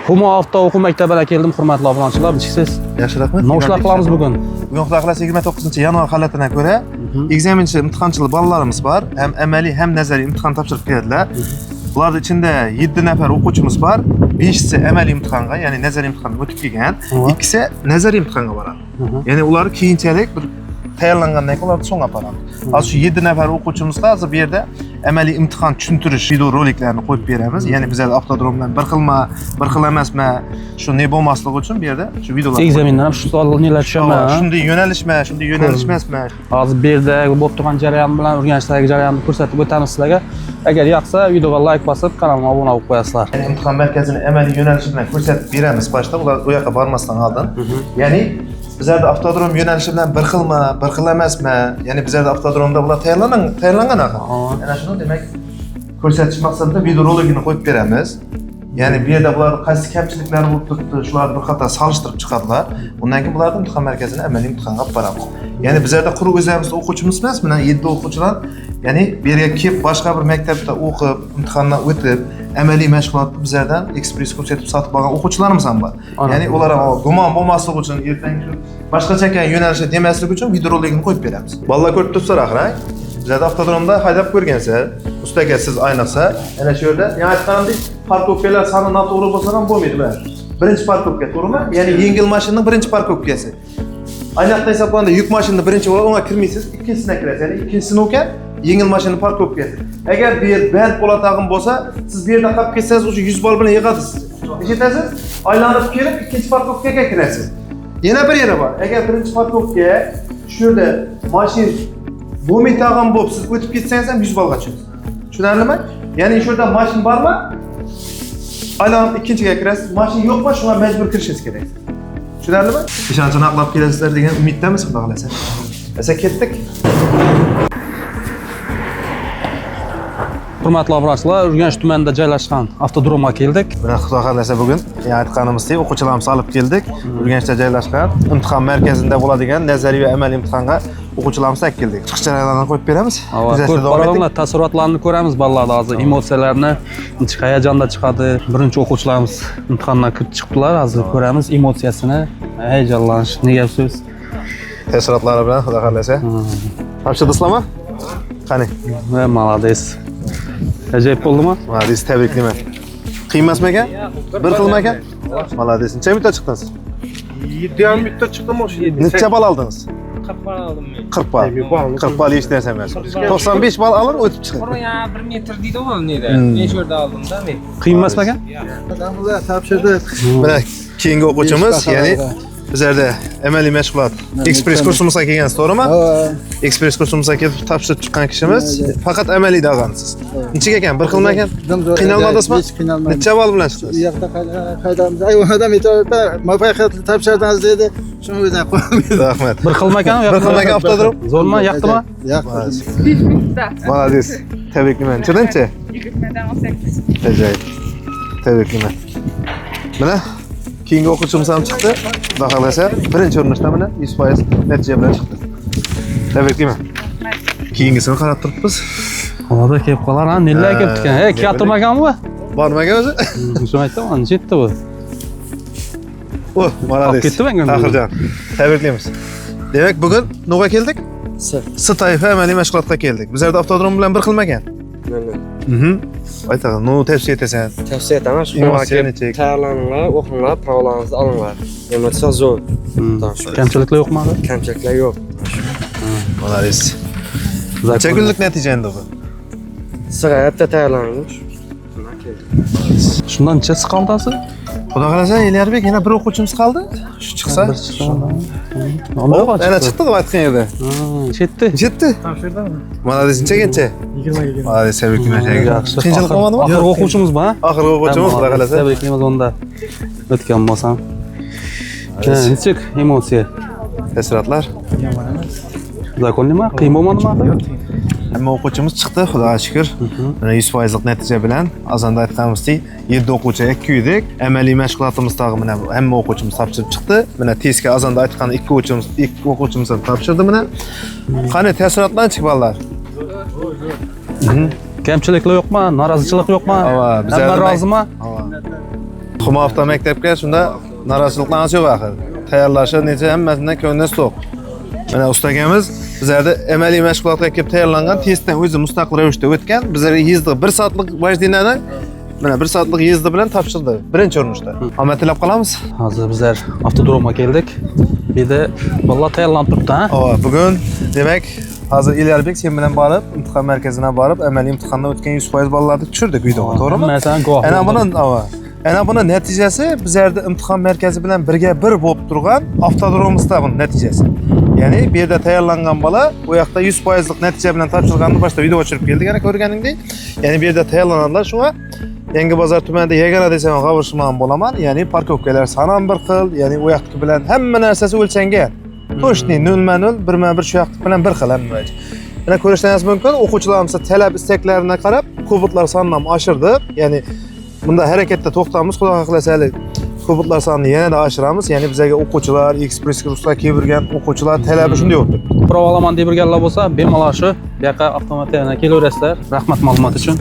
Humo avto o'quv maktabiga keldim, hurmatli obunachilar. Nechsiz? Yaxshi rahmat. Noshlar qilamiz bugun. Bugun Xudo xolasa 29-yanvar holatiga ko'ra ekzaminchi imtihonchilar bolalarimiz bor. Ham amaliy, ham nazariy imtihon topshirib keladilar. Bularning ichida 7 nafar o'quvchimiz bor. 5si amaliy imtihonga, ya'ni nazariy imtihonga o'tib kelgan, 2si nazariy imtihonga boradi. Ya'ni ular keyinchalik bir tayyorlangandan keyin ularni so'ng aparamiz. Hozir shu 7 nafar o'quvchimizga hozir bu yerda amaliy imtihon tushuntirish video roliklarni qo'yib beramiz. Ya'ni bizlar avtodromdan bir xil emasmi, shu ne bo'lmasligi uchun bu yerda shu videolar. Ekzamindan ham shu savollar tushaman. Shunday yo'nalish emasmi? Hozir bu yerda bo'lib turgan jarayon bilan Urganchdagi jarayonni ko'rsatib o'tamiz sizlarga. Agar yoqsa, videoga like bosib, kanalimga obuna bo'lib qo'yasizlar. Imtihon markazini amaliy yo'nalishi bilan ko'rsatib beramiz boshda, ular u yoqqa bormasdan oldin. Ya'ni bizlarda avtodrom yo'nalishi bilan bir xilmi, bir xil emasmi? Ya'ni bizlarda avtodromda ular tayyorlangan axir. Ana shuni demak ko'rsatish maqsadida video roligini qo'yib beramiz. Ya'ni bu yerda bularning qaysi kamchiliklari bo'lib turibdi, shularni bir qator solishtirib chiqadilar. Undan keyin bularni imtihon markazini amaliy imtihonga olib boramiz. Ya'ni bizlarda quruq o'zimizda o'quvchimiz emas, mana 7 o'quvchilar, ya'ni bu yerga kelib boshqa bir maktabda o'qib, imtihondan o'tib, amaliy mashg'ulotni bizlardan ekspress ko'rsatib sotib olgan o'quvchilarimiz ham bor. Ya'ni ular ham gumon bo'lmasligi uchun, ertangi boshqacha ekan yo'nalishda demaslik uchun video roligini qo'yib beramiz. Bolalar ko'rib turibsizlar axir, bizlarda avtodromda haydab ko'rgansiz, ustaga siz ayniqsa, ana shu yerda yana aytganimdek, parkovkalar soni noto'g'ri bo'lsa ham bo'lmaydi bular. Birinchi parkovka, to'g'rimi? Ya'ni yengil mashinaning birinchi parkovkasi. Ayniqsa hisoblaganda yuk mashinani birinchi bo'lib, unga kirmaysiz, ikkinchisini kirasiz. Ya'ni ikkinchisi ekan, yengil mashina parkovkasi. Agar bu yer band bo'latag'im bo'lsa, siz bu yerda qolib ketsangiz, o'sha 100 ball bilan yig'adi siz. Eshitasiz? Aylanib kelib, ikkinchi parkovkaga kirasiz. Yana bir yeri bor. Agar birinchi parkovka shu yerda mashina bo'lmaytag'im bo'lib, siz o'tib ketsangiz ham 100 ballga tushasiz. Tushunarlimi? Ya'ni shu yerda mashina bormi? Aylanib ikkinchiga kirasiz. Mashina yo'qmi, shunga majbur kirishingiz kerak. Tushunarlimi? Ishonchni aqlab kelasizlar degan umiddamiz, xudo xolasa. Esa ketdik. Hurmatli obunachilar, Urganch tumanida joylashgan avtodromga keldik. Mana xudo xolasa bugun aytganimizdek o'quvchilarimizni olib keldik. Urganchda joylashgan imtihon markazida bo'ladigan nazariy va amaliy imtihonga o'quvchilarimizni olib keldik. Chiqish jarayonlarini qo'yib beramiz. Ko'ramiz, taassurotlarni ko'ramiz, bolalar hozir emotsiyalarni, nechqa hayajonda chiqadi. Birinchi o'quvchilarimiz imtihondan kirib chiqdilar, hozir ko'ramiz emotsiyasini, hayajonlanish, nega so'z. Taassurotlari bilan xudo xolasa. Topshirdingizlarmi? Qani? Молодец. Ajoyib bo'ldimi? Молодец, tabriklayman. Qiyin emasmi ekan? Bir xilmi ekan? Молодец. Necha minutda chiqdingiz? 7,5 minutda chiqdim o'sha 7. Necha ball oldingiz? 40 ball oldim men. 40 ball. 40 ball hech narsa emas. 95 ball olib o'tib chiqdi. Buraya 1 metr deydi u neda? Men shu yerda oldim-da men. Qiyin emasmi ekan? Odamlar topshirdik. Mana keyingi o'quvchimiz, ya'ni bizlarda amaliy mashg'ulot ekspress kursimizga kelgansiz, to'g'rimi? Ekspress kursimizga kelib topshirib chiqqan kishimiz faqat amaliyda olgansiz. Nechaga ekan? Bir xilmi ekan? Qiynalmadingizmi? Necha ball bilan chiqdingiz? Bu yoqda qaydamiz. Ayvonda metroda muvaffaqiyatli topshirdingiz dedi. Shuni o'zida qo'yamiz. Rahmat. Bir xilmi ekan? Bir xilmi ekan avtodrom? Zo'rmi, yoqdimi? Yoqdi. 5 minutda. Молодец. Tabriklayman. Chiqdinchi? 20dan 18. Ajoyib. Tabriklayman. Mana keyingi o'quvchimiz ham chiqdi. Xudo xolasa birinchi urinishda mana 100% natija bilan chiqdi. Tabriklayman. Keyingisini qarab turibmiz. Hozir kelib qolar, ha, nelar kelib ekan. Keltirmaganmi? Bormagan o'zi? Shuni aytaman, jetdi bu. Молодец. Ketdimi endi? Tahirjon, tabriklaymiz. Demak, bugun nega keldik? S toifa amaliy mashg'ulotga keldik. Bizlarda avtodrom bilan bir xilmi ekan? Aytag'in, tavsiya etasan. Tavsiya etaman, shu tayyorlaninglar, o'qinglar, pravolarningizni olinglar. Emotsiya zo'r. Kamchiliklar yo'qmi? Kamchiliklar yo'q. Молодец. Necha kunlik natija endi bu? Sig'ayapti tayyorlaningiz. Shundan nechasi qoldi hozir? Xudo xolasa, Eliyarbek yana bir o'quvchimiz qoldi. Shu chiqsa. Ana chiqdi deb aytgan edi. Jetdi. Topshirdimmi? Молодец, necha? 20 ga. Молодец, tabriklayman. Qiyinchilik qolmadimi? Oxirgi o'quvchimizmi? Oxirgi o'quvchimiz, xudo xolasa. Tabriklaymiz onda. O'tgan bo'lsam. Nechik emotsiya? Taassurotlar. Yomon emas. Zakonlimi? Qiyin bo'lmadimi? Hamma o'quvchimiz chiqdi, xudoga shukr. Mana 100% lik natija bilan azonda aytganimizdek 7 o'quvchi 2 edik. Amaliy mashg'ulotimizda mana hamma o'quvchimiz topshirib chiqdi. Mana testga azonda aytgan 2 o'quvchimiz ham topshirdi mana. Qani taassurotlar-chi bolalar? Kamchiliklar yo'qmi? Norozichilik yo'qmi? Bizlar rozimi? Tuxum avto maktabga shunda noroziliklarimiz yo'q axir. Tayyorlashi necha hammasidan ko'nglingiz to'q. Mana ustagamiz bizlarda amaliy mashg'ulotga kelib tayyorlangan testdan o'zi mustaqil ravishda o'tgan. Bizlarga yezdi 1 soatlik vajdinadan mana 1 soatlik yezdi bilan topshirdi. Birinchi urinishda. Omad tilab qolamiz. Hozir bizlar avtodromga keldik. Bir de vallahi tayyorlanib turibdi, ha? Bugun demak hozir Ilyarbek sen bilan borib imtihon markaziga borib amaliy imtihondan o'tgan 100% bolalarni tushirdik videoga, to'g'rimi? Masalan, guvoh. Ana buni natijasi bizlarda imtihon markazi bilan birga bir bo'lib turgan avtodromimizda buni natijasi. Ya'ni bu yerda tayyorlangan bola u yoqda 100%lik natija bilan topshirganini boshda video o'chirib keldik, ana ko'rganingdek. Ya'ni bu yerda tayyorlanadilar shunga Yangi bozor tumanida yagona desam g'avishman bo'laman. Ya'ni parkovkalar soni ham bir xil, ya'ni u yoqdagi bilan hamma narsasi o'lchangan. To'shni 0.0 1.1 shu yoqdagi bilan bir xil hamma. Mana ko'rishingiz mumkin, o'quvchilarimiz talab istaklarini qarab, kubotlar sonini ham oshirdi. Ya'ni bunda harakatda to'xtamiz, xudo xohlasa kubotlar sonini yanada oshiramiz. Ya'ni bizga o'quvchilar, ekspress kurslar kelgan o'quvchilar talabi shunday o'tdi. Prov olaman deb yurganlar bo'lsa, bemalol shu bu yoqqa avtomatlarga kelaverasizlar. Rahmat ma'lumot uchun.